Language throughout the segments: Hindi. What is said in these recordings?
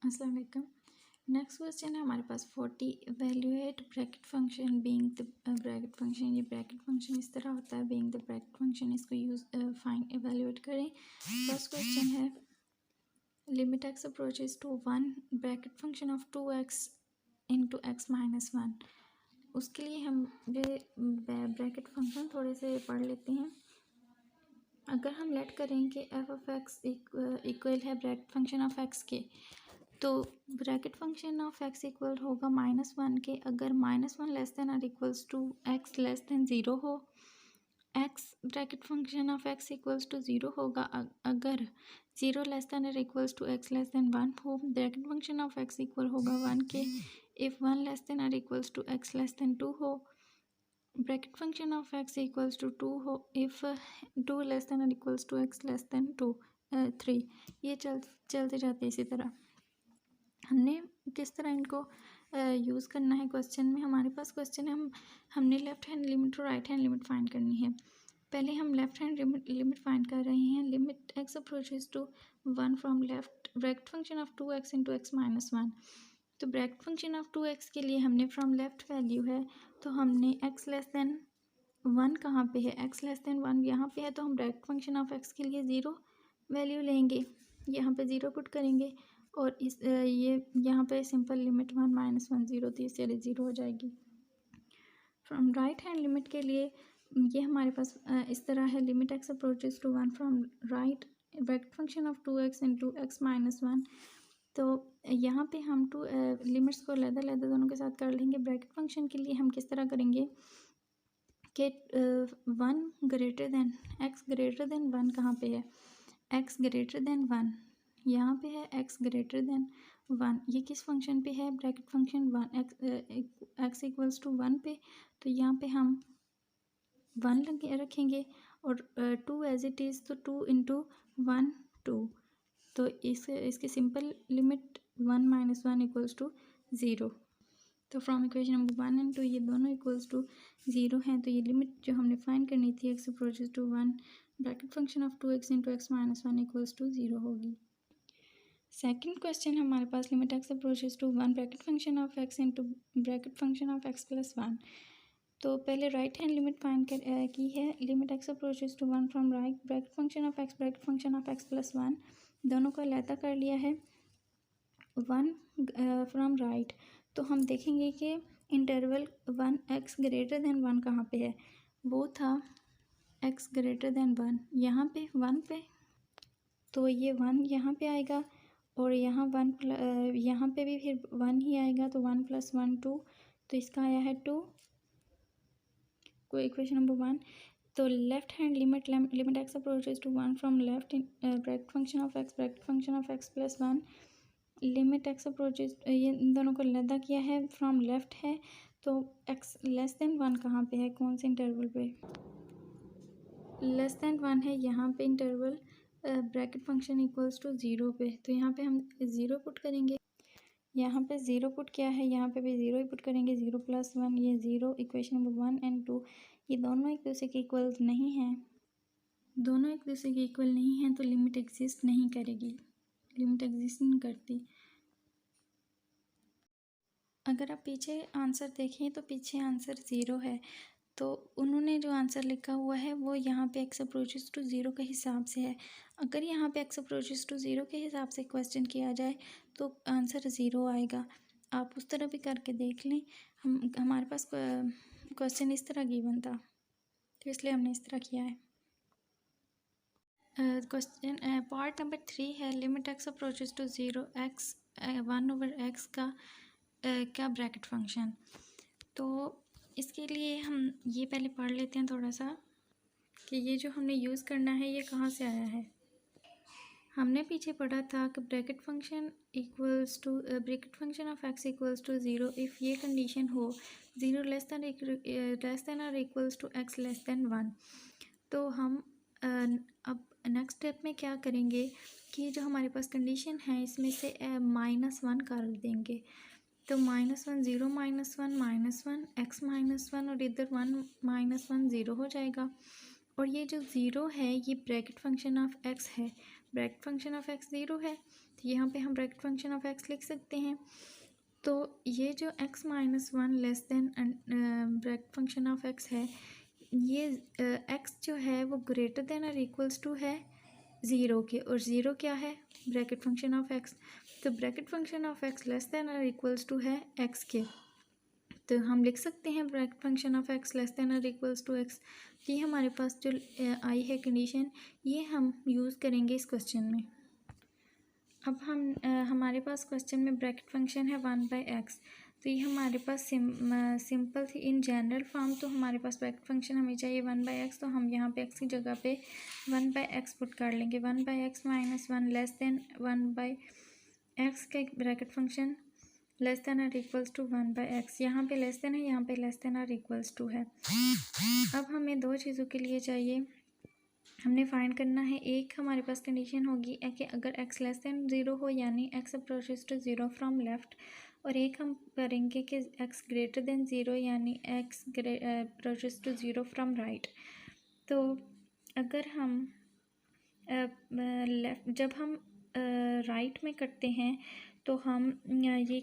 अस्सलाम वालेकुम। नेक्स्ट क्वेश्चन है हमारे पास 40। Evaluate bracket function being the bracket function. ये ब्रैकेट फंक्शन इस तरह होता है, बीइंग द ब्रैकेट फंक्शन। इसको यूज फाइंड इवेल्युएट करें। फर्स्ट क्वेश्चन है limit x approaches to 1 bracket function of 2x into x minus 1। उसके लिए हम ये ब्रैकेट फंक्शन थोड़े से पढ़ लेते हैं। अगर हम लेट करें कि एफ ऑफ एक्स इक्वल है ब्रैकेट फंक्शन ऑफ एक्स के, तो bracket function of x equal होगा -1 के अगर -1 लेस देन और equals to x less than 0 हो। X bracket function of x equals to 0 होगा अगर 0 लेस देन और equals to x less than 1 हो। Bracket function of x equal होगा 1 के इफ़ 1 लेस देन और equals to x less than 2 हो। Bracket function of x equals to 2 हो इफ़ 2 लेस देन और equals to x less than 3। ये चलते जाते इसी तरह। हमने किस तरह इनको यूज़ करना है क्वेश्चन में। हमारे पास क्वेश्चन है, हमने लेफ़्ट हैंड लिमिट और राइट हैंड लिमिट फाइंड करनी है। पहले हम लेफ़्ट हैंड लिमिट फाइंड कर रहे हैं। Limit x approaches to 1 from left bracket function of 2x into x minus 1। तो ब्रैकेट फंक्शन ऑफ 2x के लिए हमने फ्रॉम लेफ्ट वैल्यू है, तो हमने x लेस देन 1 कहाँ पे है, x लेस देन 1 यहाँ पे है, तो हम ब्रैकेट फंक्शन ऑफ x के लिए 0 वैल्यू लेंगे, यहाँ पे 0 पुट करेंगे और इस ये यहाँ पे सिंपल लिमिट 1 माइनस 1 0 थी, इसलिए 0 हो जाएगी। फ्रॉम राइट हैंड लिमिट के लिए ये हमारे पास इस तरह है। Limit x approaches to 1 from right bracket function of 2x into x minus 1। तो यहाँ पे हम लिमिट्स को अलग दोनों के साथ कर लेंगे। ब्रैकेट फंक्शन के लिए हम किस तरह करेंगे कि 1 greater than x greater then 1 कहाँ पे है, एक्स ग्रेटर देन 1 यहाँ पे है, एक्स ग्रेटर देन 1 ये किस फंक्शन पे है, bracket function 1 x equals to 1 पे। तो यहाँ पे हम 1 रखेंगे और 2 एज इट इज़, तो 2 इंटू 1 2। तो इसकी simple limit 1 minus 1 equals to 0। तो फ्रॉम इक्वेशन नंबर 1 एंड 2 ये दोनों इक्वल्स टू 0 हैं। तो ये लिमिट जो हमने फाइंड करनी थी x approaches to 1 bracket function of 2x into x minus 1 equals to 0 होगी। सेकेंड क्वेश्चन हमारे पास limit x approaches to 1 bracket function of x into bracket function of x plus 1। तो पहले राइट हैंड लिमिट फाइंड की है। Limit x approaches to 1 from right bracket function of x bracket function of x plus 1 दोनों को अलहदा कर लिया है। 1 फ्रॉम राइट, तो हम देखेंगे कि इंटरवल 1 एक्स ग्रेटर देन 1 कहाँ पे है, वो था एक्स ग्रेटर देन 1 यहाँ पे 1 पे, तो ये 1 यहाँ पे आएगा और यहाँ 1 यहाँ पे भी फिर 1 ही आएगा, तो 1 प्लस 1 2, तो इसका आया है 2 को इक्वेशन नंबर 1। तो left hand limit x approaches to 1 from left in bracket function of x bracket function of x plus 1। Limit x approaches ये इन दोनों को अलहदा किया है, फ्रॉम लेफ्ट है, तो एक्स लेस देन 1 कहाँ पे है, कौन से इंटरवल पे, लेस देन 1 है यहाँ पे interval bracket function equals to 0 पे। तो यहाँ पे हम 0 पुट करेंगे, यहाँ पे 0 पुट किया है, यहाँ पे भी 0 ही पुट करेंगे। 0 प्लस 1 ये 0, इक्वेशन नंबर 1 एंड 2 ये दोनों एक दूसरे के इक्वल नहीं हैं, दोनों एक दूसरे के इक्वल नहीं हैं, तो लिमिट एग्जिस्ट नहीं करेगी, लिमिट एग्जिस्ट नहीं करती। अगर आप पीछे आंसर देखें तो पीछे आंसर 0 है, तो उन्होंने जो आंसर लिखा हुआ है वो यहाँ पे एक्स अप्रोचेज टू 0 के हिसाब से है। अगर यहाँ पे एक्स अप्रोचेज टू 0 के हिसाब से क्वेश्चन किया जाए तो आंसर 0 आएगा। आप उस तरह भी करके देख लें। हमारे पास क्वेश्चन इस तरह गिवन था, तो इसलिए हमने इस तरह किया है। क्वेश्चन पार्ट नंबर 3 है limit x approaches to 0 x 1 over x का क्या ब्रैकेट फंक्शन। तो इसके लिए हम ये पहले पढ़ लेते हैं थोड़ा सा कि ये जो हमने यूज़ करना है ये कहाँ से आया है। हमने पीछे पढ़ा था कि bracket function equals to bracket function of x equals to 0 if ये कंडीशन हो 0 लेस देन और equals to x less than 1। तो हम अब नेक्स्ट स्टेप में क्या करेंगे कि जो हमारे पास कंडीशन है इसमें से -1 कर देंगे। तो -1 0 -1 एक्स -1 और इधर 1 -1 0 हो जाएगा। और ये जो 0 है ये ब्रैकेट फंक्शन ऑफ एक्स है, ब्रैकेट फंक्शन ऑफ एक्स 0 है, तो यहाँ पे हम ब्रैकेट फंक्शन ऑफ एक्स लिख सकते हैं। तो ये जो x minus one less than bracket function of x है, ये x जो है वो ग्रेटर देन और इक्वल्स टू है ज़ीरो के, और ज़ीरो क्या है, ब्रैकेट फंक्शन ऑफ x। तो bracket function of x less than और इक्वल्स टू है x के, तो हम लिख सकते हैं bracket function of x less than और इक्वल्स टू x। ये हमारे पास जो आई है कंडीशन, ये हम यूज़ करेंगे इस क्वेश्चन में। अब हमारे पास क्वेश्चन में ब्रैकेट फंक्शन है 1/x, तो ये हमारे पास सिंपल थी इन जनरल फॉर्म। तो हमारे पास ब्रैकेट फंक्शन हमें चाहिए 1/x, तो हम यहाँ पे x की जगह पे 1/x पुट कर लेंगे। 1/x minus one less than 1/x का ब्रैकेट फंक्शन लेस देन और इक्वल्स टू 1/x। यहाँ पे लेस देन है, यहाँ पे लेस देन और इक्वल्स टू है। अब हमें दो चीज़ों के लिए चाहिए, हमने फाइंड करना है। एक हमारे पास कंडीशन होगी कि अगर x लेस देन ज़ीरो हो, यानी x approaches to zero from left, और एक हम करेंगे कि x ग्रेटर देन ज़ीरो, यानी x approaches to zero from right. तो अगर हम जब हम राइट में करते हैं तो हम ये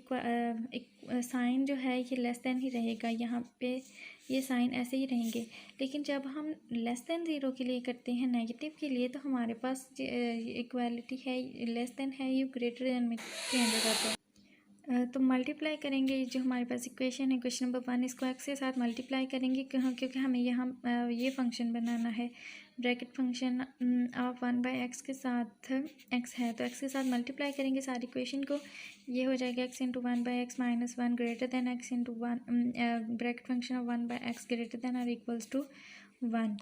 एक साइन जो है ये लेस देन ही रहेगा, यहाँ पे ये साइन ऐसे ही रहेंगे। लेकिन जब हम लेस देन ज़ीरो के लिए करते हैं, नेगेटिव के लिए, तो हमारे पास इक्वालिटी है, लेस देन है, ये ग्रेटर देन में चेंज हो जाता है। तो मल्टीप्लाई करेंगे, जो हमारे पास इक्वेशन है क्वेश्चन नंबर 1, इसको x के साथ मल्टीप्लाई करेंगे क्योंकि हमें यहाँ ये फंक्शन बनाना है। ब्रैकेट फंक्शन ऑफ 1/x के साथ x है, तो x के साथ मल्टीप्लाई करेंगे सारी इक्वेशन को। ये हो जाएगा x into 1/x minus one greater than x into one, bracket function of 1/x greater than और इक्वल्स टू 1।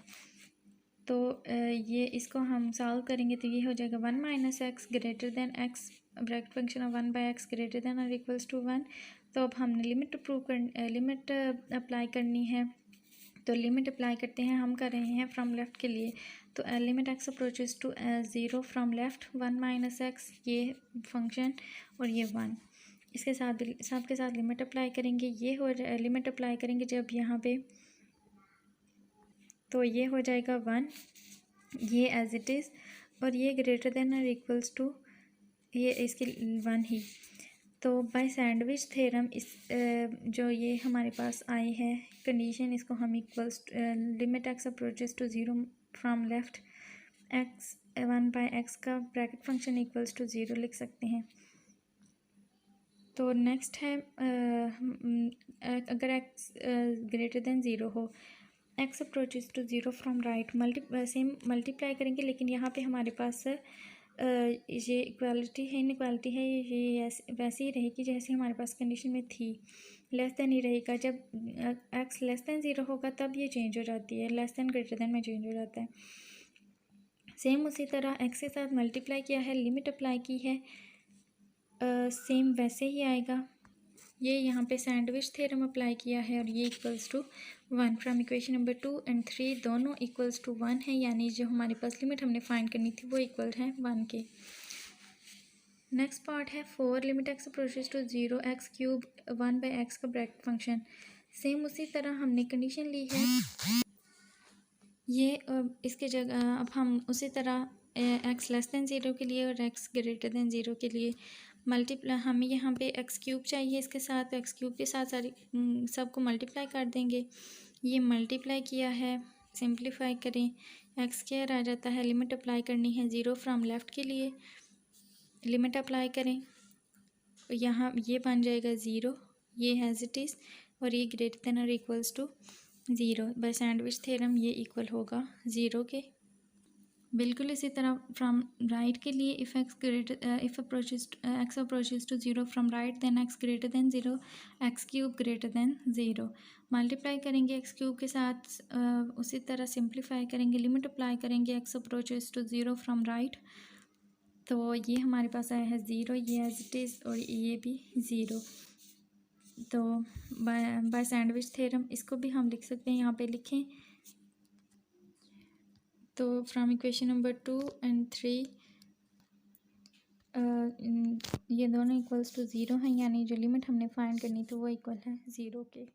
तो ये इसको हम सॉल्व करेंगे, तो ये हो जाएगा 1 minus x greater than x, bracket function of 1/x greater than और इक्वल्स टू 1। तो अब हमने लिमिट अप्लाई करनी है, तो लिमिट अप्लाई करते हैं। हम कर रहे हैं फ्रॉम लेफ़्ट के लिए, तो limit x approaches to zero from left, 1 minus x ये फंक्शन और ये 1, इसके साथ सबके साथ लिमिट अप्लाई करेंगे। ये हो लिमिट अप्लाई करेंगे जब यहाँ पे, तो ये हो जाएगा 1, ये एज इट इज़, और ये ग्रेटर देन और इक्वल्स टू ये इसके 1 ही। तो बाय सैंडविच थ्योरम इस जो ये हमारे पास आई है कंडीशन, इसको हम equals limit x approaches to zero from left x 1/x का bracket function equals to zero लिख सकते हैं। तो नेक्स्ट है अगर x ग्रेटर देन ज़ीरो हो, x approaches to zero from right, same multiply करेंगे, लेकिन यहाँ पे हमारे पास ये इक्वालिटी है, इनइक्वालिटी है, ये वैसे ही रहेगी जैसे हमारे पास कंडीशन में थी, लेस देन ही रहेगा। जब x लेस देन ज़ीरो होगा तब ये चेंज हो जाती है, लेस देन ग्रेटर देन में चेंज हो जाता है। सेम उसी तरह x के साथ मल्टीप्लाई किया है, लिमिट अप्लाई की है, सेम वैसे ही आएगा। ये यहाँ पे सैंडविच थ्योरम अप्लाई किया है, और ये equals to 1 from equation number 2 and 3 दोनों इक्वल्स टू 1 है, यानी जो हमारे पास लिमिट हमने फाइंड करनी थी वो इक्वल है 1 के। नेक्स्ट पार्ट है 4, limit x approaches to zero x cube 1/x का ब्रैकेट फंक्शन। सेम उसी तरह हमने कंडीशन ली है, ये इसके जगह अब हम उसी तरह x लेस दैन ज़ीरो के लिए और x ग्रेटर दैन ज़ीरो के लिए मल्टीप्लाई, हमें यहाँ पे एक्स क्यूब चाहिए इसके साथ, तो एक्स क्यूब के साथ सारी सबको मल्टीप्लाई कर देंगे। ये मल्टीप्लाई किया है, सिंप्लीफाई करें, एक्स स्क्वायर आ जाता है। लिमिट अप्लाई करनी है ज़ीरो फ्रॉम लेफ़्ट के लिए, लिमिट अप्लाई करें, यहाँ ये बन जाएगा ज़ीरो, ये एज इट इज़, और ये ग्रेटर देन और equals to zero. By sandwich theorem ये इक्वल होगा ज़ीरो के। बिल्कुल इसी तरह फ्रॉम राइट के लिए if x approaches to zero from right then x greater than zero, x cube greater than zero. Multiply करेंगे एक्स क्यूब के साथ, उसी तरह सिंप्लीफाई करेंगे, लिमिट अप्लाई करेंगे x approaches to zero from right, तो ये हमारे पास आया है ज़ीरो, ये एज इट इज़, और ये भी ज़ीरो। तो बाय सैंडविच थ्योरम इसको भी हम लिख सकते हैं, यहाँ पे लिखें, तो फ्रॉम इक्वेशन नंबर 2 एंड 3 ये दोनों इक्वल्स टू ज़ीरो हैं, यानी जो लिमिट हमने फाइंड करनी थी वो इक्वल है ज़ीरो के।